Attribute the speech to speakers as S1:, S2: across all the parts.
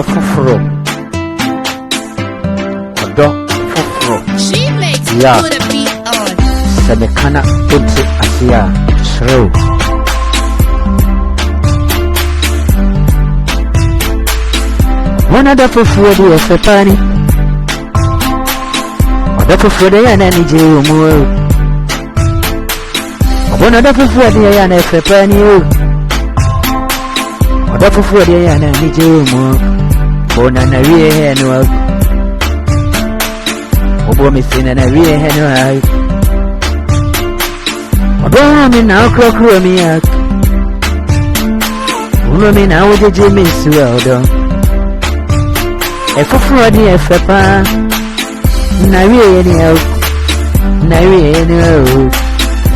S1: fufuro. Odo fufuro.
S2: She makes it
S1: Yeah.
S2: put a beat on.
S1: Semekana unti asia shrew. Wana da fufuro di efepani. Odo fufuro de yana ni je omu. Wana da fufuro di yana efepani o. Odo fufuro de yana ni je omu. Bona na wie henu. Obo mi sina na wie henu ai. Odo mi na okro mi ak. Uno mi na ojeje mi suwa odo. Efufuro di efepa. Na wie ni au. Na wie ni au.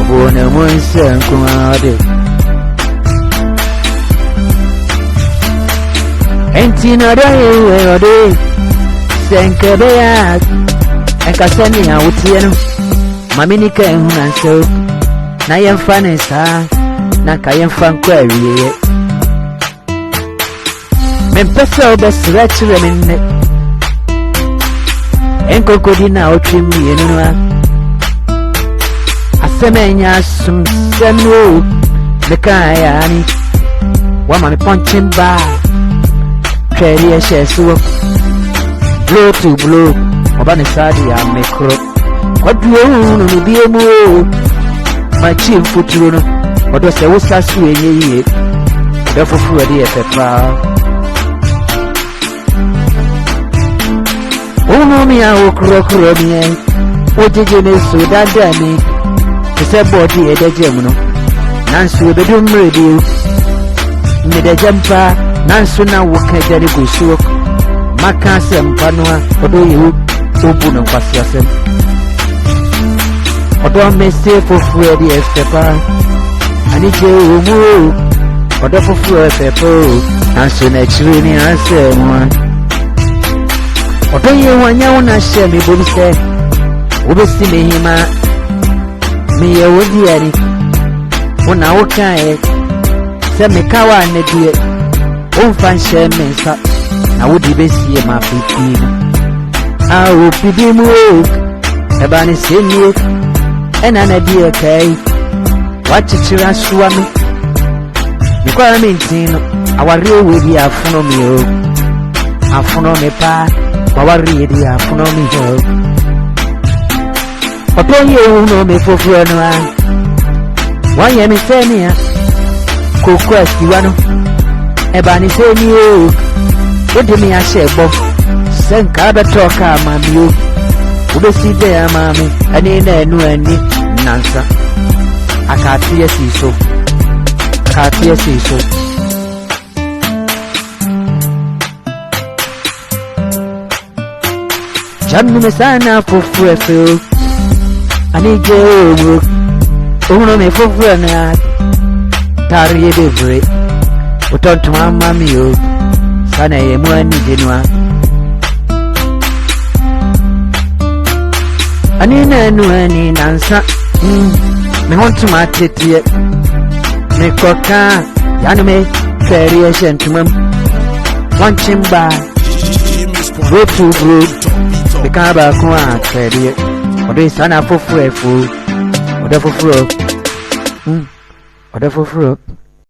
S1: Obo na monsa nkumade. Enti na do ye odo. Senke be ak. Enka sani ya utie no. Mami ni ka ehu na so. Na yemfa ne sa. Na ka yemfa nkwa awiye. Mempesa obesra chire minne. Enkokodi na otwimi enunwa. Asemenya sum senu. Mekaya ni. Wama me punching bar. Trade ye shesu. Blow to blow. Obane sadi ya mekro. Kodwo no biemu. My chief futuro no. Odo se wo sasu enye. Odo fufu ade efepa. Uno mi a okro mi en. Ojeje ne so dada mi. Se body edeje mu no. Nansu bedum radio. Me de jampa nansu na wo ka jare go so. Maka sempa no a odo yewu obu no kwasi asem. Odo me se fufu ade efepa. Ani je omu. Odo fufu efepa. Nansu na chiri ni asem. Odo ye wanya una she mi bom se obesi me hima me ye wodi ani una woka e se me kawa ne die o fan she me sa na wodi besi e ma pipi a o pibi mu e ba ni se ni ena na die kai wachichira suwa mi kwa mi ntino awari o we bi afuno mi o afuno me pa Wawari di afuno mi ho. Otonye uno me fofuro no a. Wanye mi senia. Koko asiwano. Eba ni seni o. Odi mi ashebo. Senka betoka mami o. Ubesi de ya mami. Ani na enu ani nansa. Akatiye siso. Akatiye siso. Jamni me sana fufure feo. Ani je omu. Uno me fufure na. Tari ye devre. Utontu mama miyo. Sana ye mwani jenwa. Ani nenu ani nansa. Me hontu matetie. Me koka. Yani me feri ye shentumem. Wanchimba. Road to road. Bekaba kwa kredi. Odo sana fufure fu. Odo fufuro. Odo fufuro.